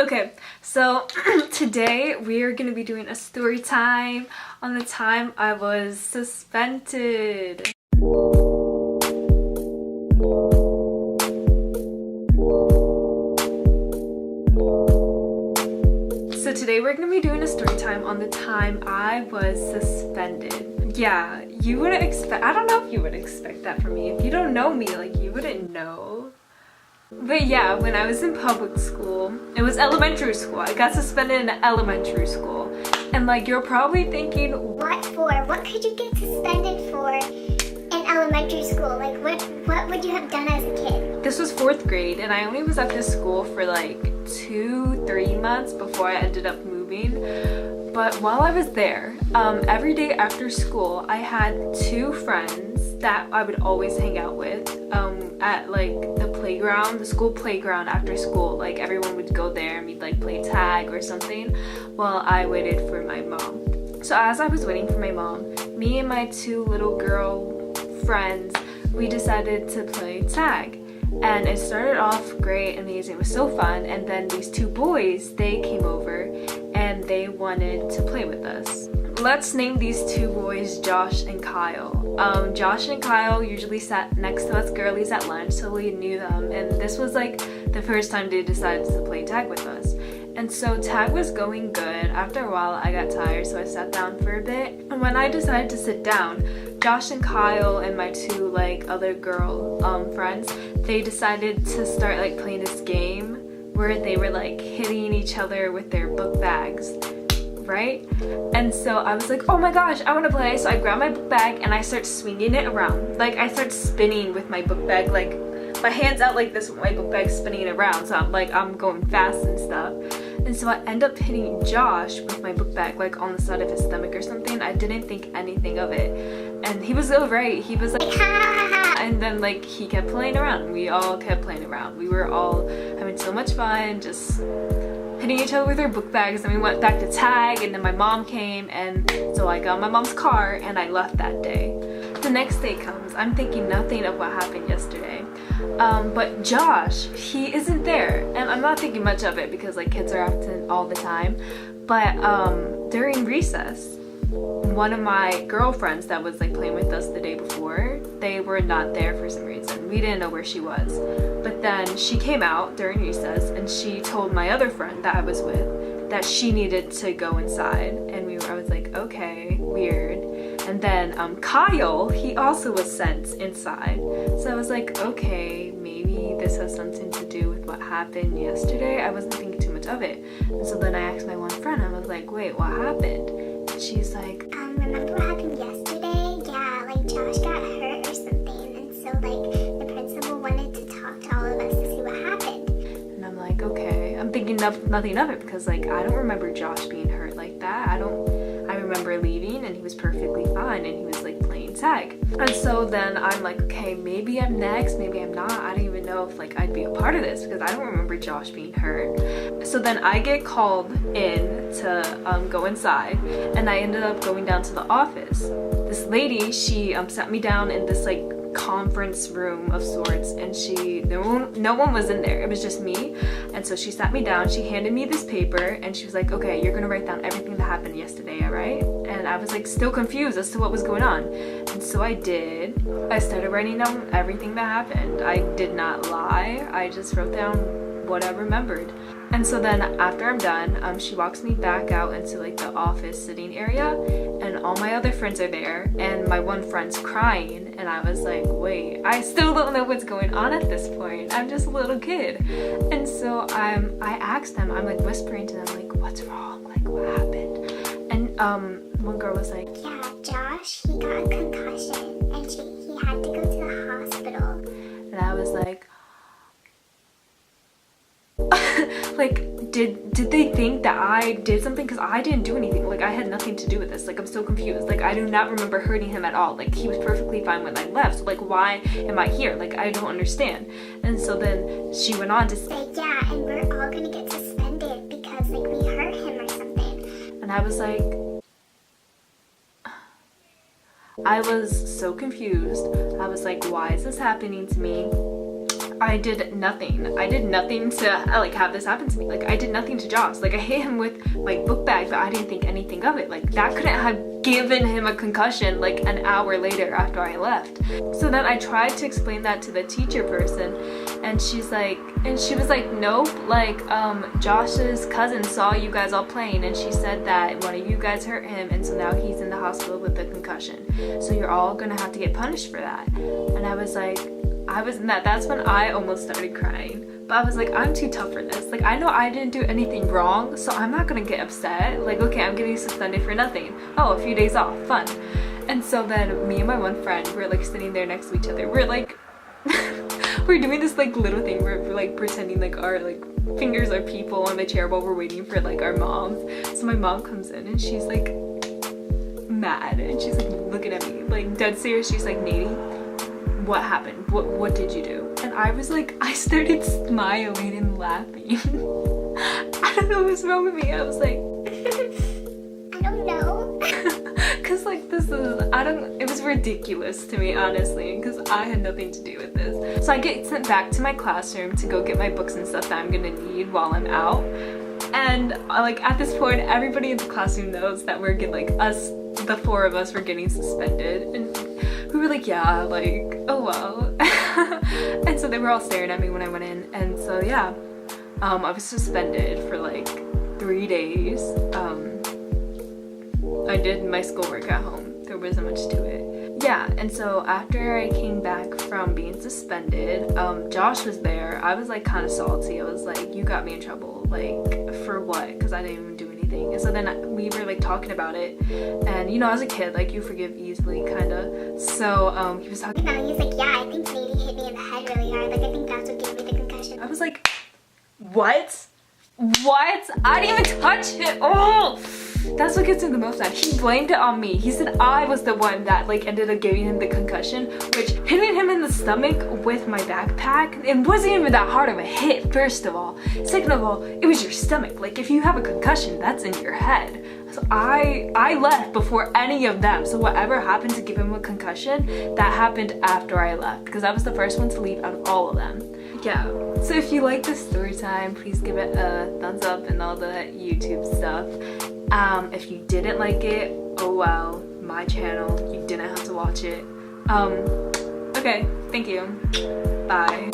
Okay, so today we are going to be doing a story time on the time I was suspended. So today we're going to be doing a story time on the time I was suspended. Yeah, you wouldn't expect, I don't know if you would expect that from me. If you don't know me, like, you wouldn't know. But yeah, when I was in public school, it was elementary school. I got suspended in elementary school. And like, you're probably thinking, what for? What could you get suspended for in elementary school? Like, what would you have done as a kid? This was 4th grade, and I only was at this school for like 2-3 months before I ended up moving. But while I was there, every day after school, I had 2 friends that I would always hang out with at like the playground, the school playground after school. Like, everyone would go there and we'd like play tag or something while I waited for my mom. So as I was waiting for my mom, me and my 2 little girl friends, we decided to play tag. And it started off great, amazing, it was so fun. And then these 2 boys, they came over and they wanted to play with us. Let's name these 2 boys Josh and Kyle. Josh and Kyle usually sat next to us girlies at lunch, so we knew them. And this was like the first time they decided to play tag with us. And so tag was going good. After a while, I got tired, so I sat down for a bit. And when I decided to sit down, Josh and Kyle and my 2 like other girl friends, they decided to start like playing this game where they were like hitting each other with their book bags, right? And so I was like, oh my gosh, I want to play. So I grabbed my book bag and I start swinging it around. Like, I start spinning with my book bag, like my hands out like this with my book bag spinning around. So I'm going fast and stuff. And so I end up hitting Josh with my book bag, like on the side of his stomach or something. I didn't think anything of it. And he was alright. He was like, ha! And then like he kept playing around. We all kept playing around. We were all having so much fun, just hitting each other with our book bags. And we went back to tag, and then my mom came, and so I got my mom's car and I left that day. The next day comes. I'm thinking nothing of what happened yesterday. But Josh, he isn't there, and I'm not thinking much of it because like kids are absent all the time. But during recess, one of my girlfriends that was like playing with us the day before, they were not there for some reason. We didn't know where she was. But then she came out during recess and she told my other friend that I was with that she needed to go inside, and I was like, okay, weird. And then Kyle, he also was sent inside. So I was like, okay, maybe this has something to do with what happened yesterday. I wasn't thinking too much of it. And so then I asked my one friend, I was like, wait, what happened? And she's like, remember what happened yesterday? Yeah, like Josh got hurt or something. And so like the principal wanted to talk to all of us to see what happened. and I'm like, okay. I'm thinking nothing of it because like I don't remember Josh being hurt like that. I remember leaving and he was perfectly fine and he was like playing tag. And so then I'm like, okay, maybe I'm next, maybe I'm not. I don't even know if like I'd be a part of this because I don't remember Josh being hurt. So then I get called in to go inside, and I ended up going down to the office. This lady, she sat me down in this like conference room of sorts, and no one was in there. It was just me. And so she sat me down, she handed me this paper, and she was like, okay, you're gonna write down everything that happened yesterday, all right? And I was like still confused as to what was going on. And so I did. I started writing down everything that happened. I did not lie. I just wrote down what I remembered. And so then after I'm done, she walks me back out into like the office sitting area, and all my other friends are there, and my one friend's crying, and I was like, wait, I still don't know what's going on at this point. I'm just a little kid. And so I asked them, I'm like whispering to them, like, what's wrong? Like, what happened? And one girl was like, yeah, Josh, he got a concussion and he had to go to the hospital. and I was like, like, did they think that I did something? Because I didn't do anything. Like, I had nothing to do with this. Like, I'm so confused. Like, I do not remember hurting him at all. Like, he was perfectly fine when I left. So like, why am I here? Like, I don't understand. And so then she went on to say, yeah, and we're all gonna get suspended because like we hurt him or something. and I was like, I was so confused. I was like, why is this happening to me? I did nothing. I did nothing to like have this happen to me. Like I did nothing to Josh. Like I hit him with my book bag, but I didn't think anything of it. Like that couldn't have given him a concussion like an hour later after I left. So then I tried to explain that to the teacher person, and she was like, nope, like Josh's cousin saw you guys all playing, and she said that one of you guys hurt him, and so now he's in the hospital with a concussion. So you're all gonna have to get punished for that. And I was like, that's when I almost started crying. But I was like, I'm too tough for this. Like, I know I didn't do anything wrong, so I'm not gonna get upset. Like, okay, I'm getting suspended for nothing. Oh, a few days off, fun. And so then me and my one friend were like sitting there next to each other. We're like, we're doing this like little thing where we're like pretending like our like fingers are people on the chair while we're waiting for like our moms. So my mom comes in and she's like mad, and she's like looking at me like dead serious. She's like, Nadie, what happened? What did you do? And I was like, I started smiling and laughing. I don't know what's wrong with me. I was like, I don't know. Cause like it was ridiculous to me, honestly, because I had nothing to do with this. So I get sent back to my classroom to go get my books and stuff that I'm gonna need while I'm out. And like at this point, everybody in the classroom knows that we're getting like the four of us were getting suspended, and we were like, yeah, like, oh well. And so they were all staring at me when I went in, and so yeah, I was suspended for like 3 days. I did my schoolwork at home. There wasn't much to it. Yeah, and so after I came back from being suspended, Josh was there. I was like kind of salty. I was like, you got me in trouble, like for what? Because I didn't even do anything. And so then we were like talking about it, and you know, as a kid, like you forgive easily, kind of. So he was talking. No, he's like, yeah, I think Nadie hit me in the head really hard. Like I think that's what gave me the concussion. I was like, what? I didn't even touch it. Oh, that's what gets him the most mad. He blamed it on me. He said I was the one that like ended up giving him the concussion, which hitting him in the stomach with my backpack, it wasn't even that hard of a hit, first of all. Second of all, it was your stomach. Like if you have a concussion, that's in your head. So I left before any of them. So whatever happened to give him a concussion, that happened after I left, because I was the first one to leave out of all of them. Yeah, so if you like this story time, please give it a thumbs up and all the YouTube stuff. If you didn't like it, oh well, my channel, you didn't have to watch it. Okay, thank you, bye.